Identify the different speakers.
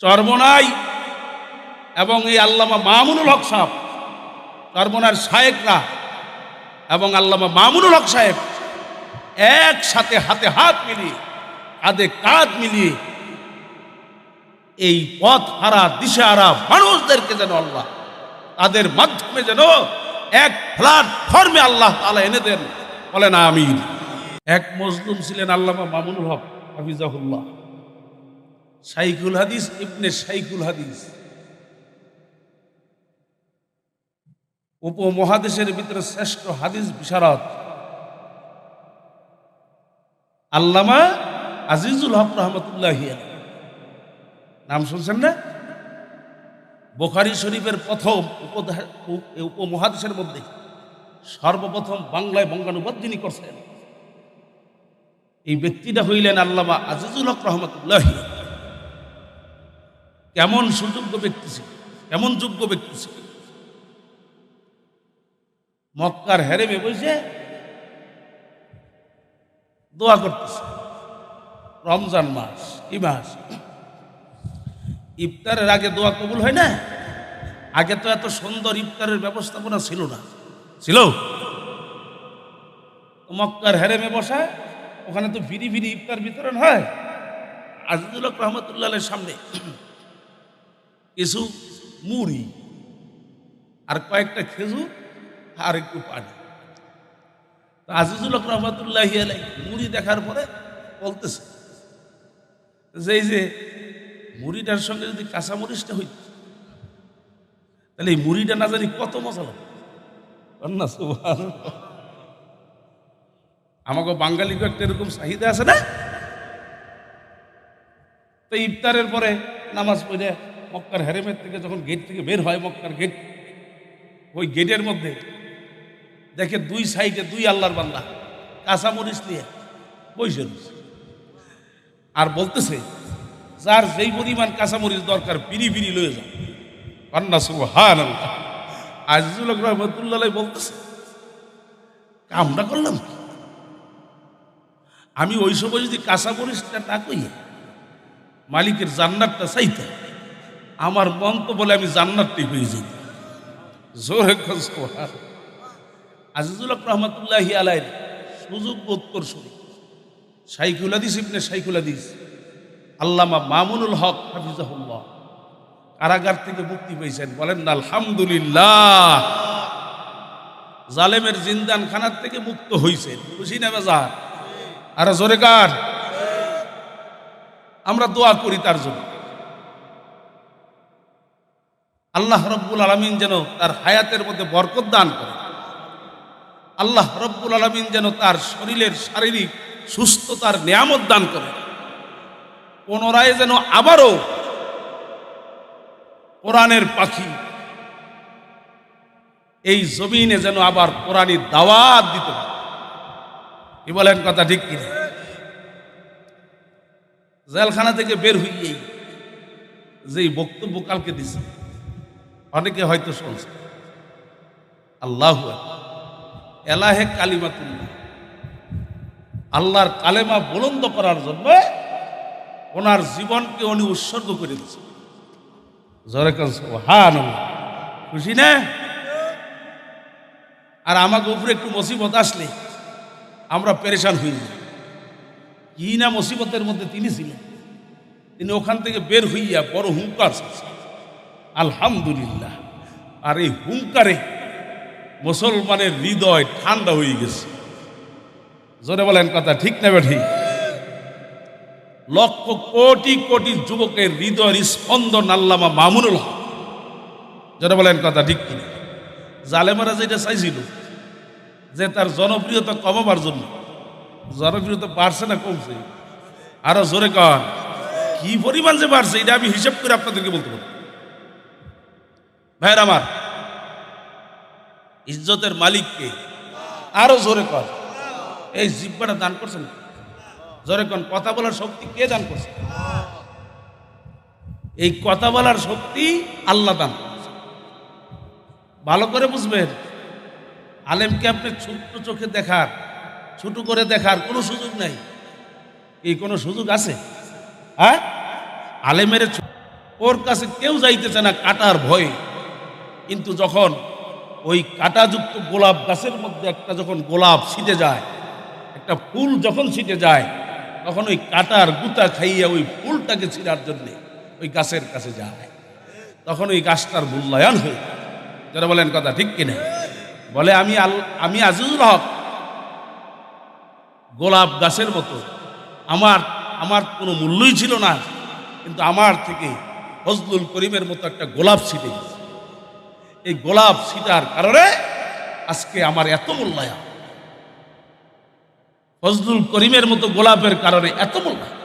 Speaker 1: চরমোনাই এবং এই আল্লামা মামুনুল হক সাহেব, চরমোনার শায়েখরা এবং আল্লামা মামুনুল হক সাহেব একসাথে হাতে হাত মিলিয়ে কাঁধে কাঁধ মিলিয়ে এই পথ হারা দিশেহারা মানুষদেরকে যেন আল্লাহ তাদের মাধ্যমে যেন এক প্ল্যাটফর্মে আল্লাহ তাআলা এনে দেন, বলেন আমিন। এক মজলুম ছিলেন আল্লামা মামুনুল হক হাফিজাহুল্লাহ, শাইখুল হাদিস ইবনে শাইখুল হাদিস, উপমহাদেশের ভিতরে শ্রেষ্ঠ হাদিস বিশারদ আল্লামা আজিজুল হক রহমতুল্লাহি আলাইহি, নাম শুনছেন না? বুখারী শরীফের প্রথম উপমহাদেশের মধ্যে সর্বপ্রথম বাংলায় বঙ্গানুবাদ যিনি করছেন এই ব্যক্তিটা হইলেন আল্লামা আজিজুল হক রহমতুল্লাহি। কেমন সুযোগ্য ব্যক্তি ছিল, কেমন যোগ্য ব্যক্তি ছিল। মক্কার হেরেমে বসে দোয়া করতেছে। রমজান মাস, কি মাস? ইফতারের আগে দোয়া কবুল হয় না? আগে তো এত সুন্দর ইফতারের ব্যবস্থাপনা ছিল না, ছিল? মক্কার হেরেমে বসা, ওখানে তো ফিরি ফিরি ইফতার বিতরণ হয়। আজিজুল হক রহমতুল্লাহের সামনে কিছু মুড়ি আর কয়েকটা খেজুর আর একটু পানি। আজিজুল হক রহমতুল্লাহি আলাইহি মুড়ি দেখার পরে বলতেছে যে এই যে মুড়িটার সঙ্গে যদি কাঁচা মরিচটা হইত তাহলে এই মুড়িটা না জানি কত মজা লাগবে। আমাকে বাঙালিকে একটা এরকম চাহিদা আছে না? তো ইফতারের পরে নামাজ পড়ে মক্কার হেরেমের থেকে যখন গেট থেকে বের হয়, মক্কার গেট, ওই গেটের মধ্যে দেখে দুই সাইডে দুই আল্লাহর বান্দা কাঁচামরিচ নিয়ে বসে রয়েছে আর বলতেছে যার যেই পরিমাণ কাঁচামরিচ দরকার পিরি পিরি লয়ে যাও। আন্না সুবহানাল্লাহ। আজিজুল হক রহমতুল্লাহ বলতেছে কামটা করলাম কি? আমি ওই সময় যদি কাঁচামরিচটা না কইয়া মালিকের জান্নাতটা চাইতে, আমার মন তো বলে আমি জান্নাতটি পেয়ে যাই। জোরে সুবহানাল্লাহ। আজিজুল হক রহমতুল্লাহি আলাইহির সুযোগ্য উত্তরসূরি শাইখুল হাদিস ইবনে শাইখুল হাদিস আল্লামা মামুনুল হক হাফিজাহুল্লাহ কারাগার থেকে মুক্তি পেয়েছেন, বলেন না আলহামদুলিল্লাহ। জালেমের জিন্দান খানার থেকে মুক্ত হয়েছেন, খুশি না বেজার? আর জোরে কার? আমরা দোয়া করি তার জন্য, আল্লাহ রব্বুল আলামিন যেন তার হায়াতের মধ্যে বরকত দান করে, আল্লাহ রব্বুল আলামিন যেন তার শরীরের শারীরিক সুস্থতার নিয়ামত দান করে, পুনরায় যেন আবারও কোরআনের পাখি এই জমিনে যেন আবার কোরআনী দাওয়াত দিতে পারে। কি বলেন, কথা ঠিক কিনা? জেলখানা থেকে বের হইয়েই যেই বক্তব্য কালকে দিছে অনেকে হয়তো শুনছে, আল্লাহু আকবার, এলাহে কালিমাতুল্লাহ, আল্লাহর কালেমা বুলন্দ করার জন্য ওনার জীবনকে উনি উৎসর্গ করে দিয়েছে। জোরে কান সুবহানাল্লাহ। খুশি না? আর আমাকে উপরে একটু মুসিবত আসলে আমরা পেরেশান হয়ে যাই। কি না মুসিবতের মধ্যে তিনি ছিলেন, তিনি ওখান থেকে বের হইয়া বড় হুঙ্কার, আলহামদুলিল্লাহ। আর এই হুঙ্কারে মুসলমানের হৃদয় ঠান্ডা হয়ে গেছে। জোরে বলেন, কথা ঠিক না ঠিক? লক্ষ কোটি কোটি যুবকের হৃদয়ের স্পন্দন আল্লামা মামুনুল হক। জোরে বলেন, কথা ঠিক কিনা? জালেমারা যেটা চাইছিল যে তার জনপ্রিয়তা কমাবার জন্য, জনপ্রিয়তা বাড়ছে না কমছে? আরো জোরে কর, কি পরিমাণ যে বাড়ছে এটা আমি হিসাব করে আপনাদেরকে বলতে পারি। ভাইয়ের আমার, ইজ্জতের মালিককে। আরো জোরে কর, এই জিহ্বাটা দান করছেন। জোরে কন, কথা বলার শক্তি কে দান করছে? এই কথা বলার শক্তি আল্লাহ দান করছে। ভালো করে বুঝবেন, আলেমকে আপনি ছোট্ট চোখে দেখার, ছোট করে দেখার কোনো সুযোগ নাই। এই কোনো সুযোগ আছে? হ্যাঁ, আলেমের ওর কাছে কেউ যাইতেছে না কাটার ভয়ে। কিন্তু যখন ওই কাটাযুক্ত গোলাপ গাছের মধ্যে একটা যখন গোলাপ ছিটে যায়, একটা ফুল যখন ছিটে যায়, তখন ওই কাটার গুতা খাইয়া ওই ফুলটাকে ছিঁড়ার জন্যে ওই গাছের কাছে যায়। তখন ওই গাছটার মূল্যায়ন হয়ে, যারা বলেন কথা ঠিক কিনা? বলে আমি আজিজুল হক গোলাপ গাছের মতো, আমার কোনো মূল্যই ছিল না, কিন্তু আমার থেকে ফজলুল করিমের মতো একটা গোলাপ ছিটে গেছে। এই গোলাপ ছিটার কারণে আজকে আমার এত মূল্যায়ন, ফজলুল করিমের মতো গোলাপের কারণে এত মূল্যায়ন।